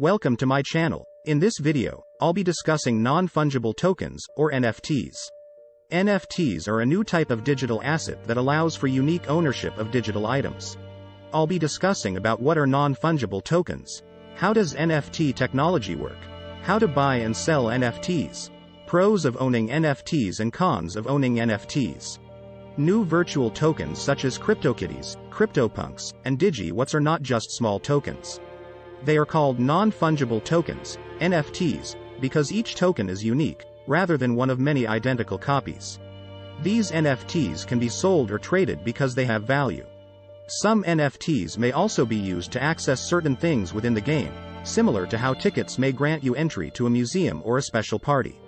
Welcome to my channel. In this video, I'll be discussing non-fungible tokens, or NFTs. NFTs are a new type of digital asset that allows for unique ownership of digital items. I'll be discussing about what are non-fungible tokens, how does NFT technology work, how to buy and sell NFTs, pros of owning NFTs and cons of owning NFTs. New virtual tokens such as CryptoKitties, CryptoPunks, and DigiWhat's are not just small tokens. They are called non-fungible tokens, NFTs, because each token is unique, rather than one of many identical copies. These NFTs can be sold or traded because they have value. Some NFTs may also be used to access certain things within the game, similar to how tickets may grant you entry to a museum or a special party.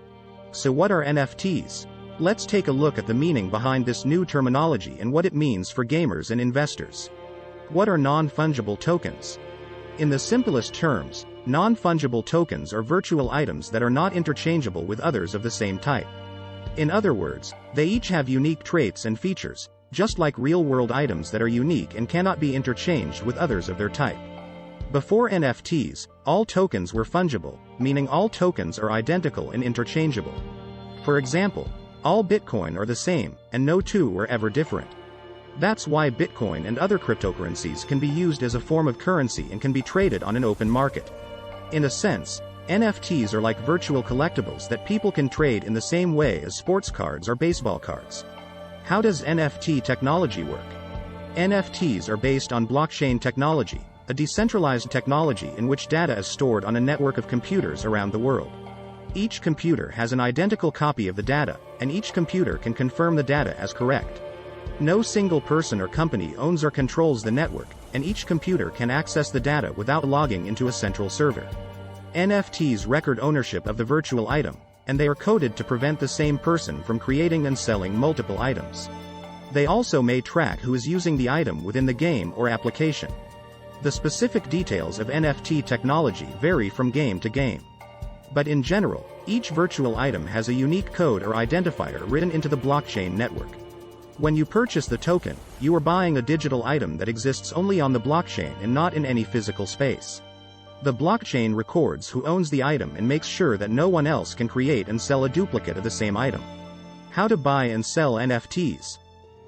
So what are NFTs? Let's take a look at the meaning behind this new terminology and what it means for gamers and investors. What are non-fungible tokens? In the simplest terms, non-fungible tokens are virtual items that are not interchangeable with others of the same type. In other words, they each have unique traits and features, just like real-world items that are unique and cannot be interchanged with others of their type. Before NFTs, all tokens were fungible, meaning all tokens are identical and interchangeable. For example, all Bitcoin are the same, and no two were ever different. That's why Bitcoin and other cryptocurrencies can be used as a form of currency and can be traded on an open market. In a sense, NFTs are like virtual collectibles that people can trade in the same way as sports cards or baseball cards. How does NFT technology work? NFTs are based on blockchain technology, a decentralized technology in which data is stored on a network of computers around the world. Each computer has an identical copy of the data, and each computer can confirm the data as correct. No single person or company owns or controls the network, and each computer can access the data without logging into a central server. NFTs record ownership of the virtual item, and they are coded to prevent the same person from creating and selling multiple items. They also may track who is using the item within the game or application. The specific details of NFT technology vary from game to game. But in general, each virtual item has a unique code or identifier written into the blockchain network. When you purchase the token, you are buying a digital item that exists only on the blockchain and not in any physical space. The blockchain records who owns the item and makes sure that no one else can create and sell a duplicate of the same item. How to buy and sell NFTs?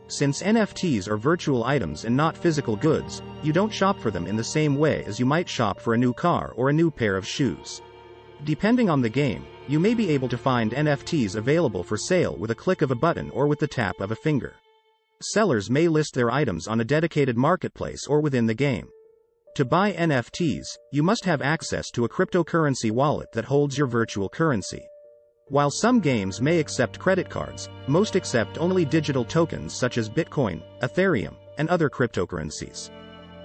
Since NFTs are virtual items and not physical goods, you don't shop for them in the same way as you might shop for a new car or a new pair of shoes. Depending on the game, you may be able to find NFTs available for sale with a click of a button or with the tap of a finger. Sellers may list their items on a dedicated marketplace or within the game. To buy NFTs, you must have access to a cryptocurrency wallet that holds your virtual currency. While some games may accept credit cards, most accept only digital tokens such as Bitcoin, Ethereum, and other cryptocurrencies.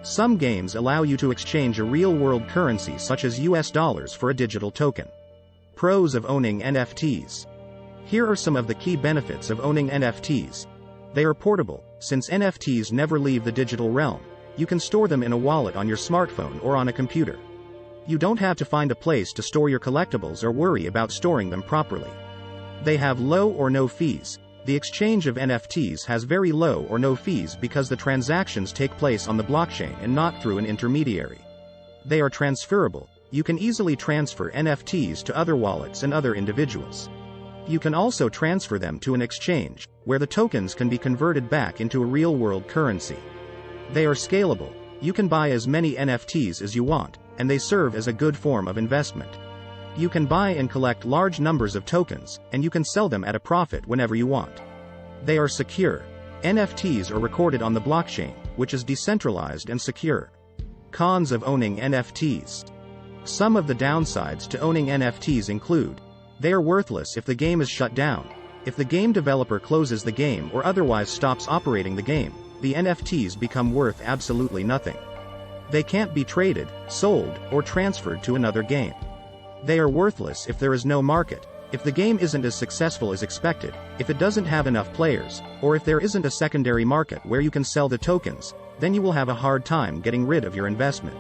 Some games allow you to exchange a real-world currency such as US dollars for a digital token. Pros of owning NFTs. Here are some of the key benefits of owning NFTs. They are portable, since NFTs never leave the digital realm. You can store them in a wallet on your smartphone or on a computer. You don't have to find a place to store your collectibles or worry about storing them properly. They have low or no fees. The exchange of NFTs has very low or no fees because the transactions take place on the blockchain and not through an intermediary. They are transferable. You can easily transfer NFTs to other wallets and other individuals. You can also transfer them to an exchange, where the tokens can be converted back into a real-world currency. They are scalable. You can buy as many NFTs as you want, and they serve as a good form of investment. You can buy and collect large numbers of tokens, and you can sell them at a profit whenever you want. They are secure. NFTs are recorded on the blockchain, which is decentralized and secure. Cons of owning NFTs. Some of the downsides to owning NFTs include: they are worthless if the game is shut down. If the game developer closes the game or otherwise stops operating the game, the NFTs become worth absolutely nothing. They can't be traded, sold, or transferred to another game. They are worthless if there is no market, if the game isn't as successful as expected, if it doesn't have enough players, or if there isn't a secondary market where you can sell the tokens, then you will have a hard time getting rid of your investment.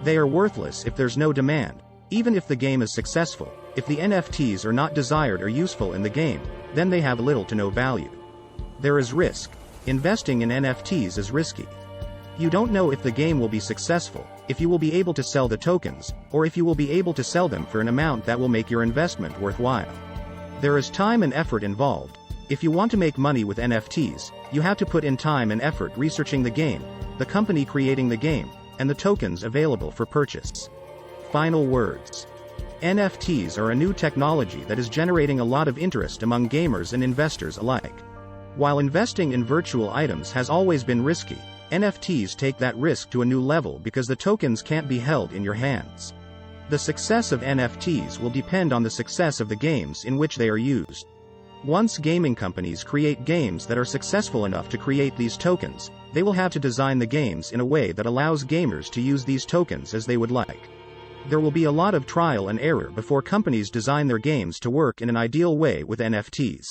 They are worthless if there's no demand. Even if the game is successful, if the NFTs are not desired or useful in the game, then they have little to no value. There is risk. Investing in NFTs is risky. You don't know if the game will be successful, if you will be able to sell the tokens, or if you will be able to sell them for an amount that will make your investment worthwhile. There is time and effort involved. If you want to make money with NFTs, you have to put in time and effort researching the game, the company creating the game, and the tokens available for purchase. Final words. NFTs are a new technology that is generating a lot of interest among gamers and investors alike. While investing in virtual items has always been risky, NFTs take that risk to a new level because the tokens can't be held in your hands. The success of NFTs will depend on the success of the games in which they are used. Once gaming companies create games that are successful enough to create these tokens, they will have to design the games in a way that allows gamers to use these tokens as they would like. There will be a lot of trial and error before companies design their games to work in an ideal way with NFTs.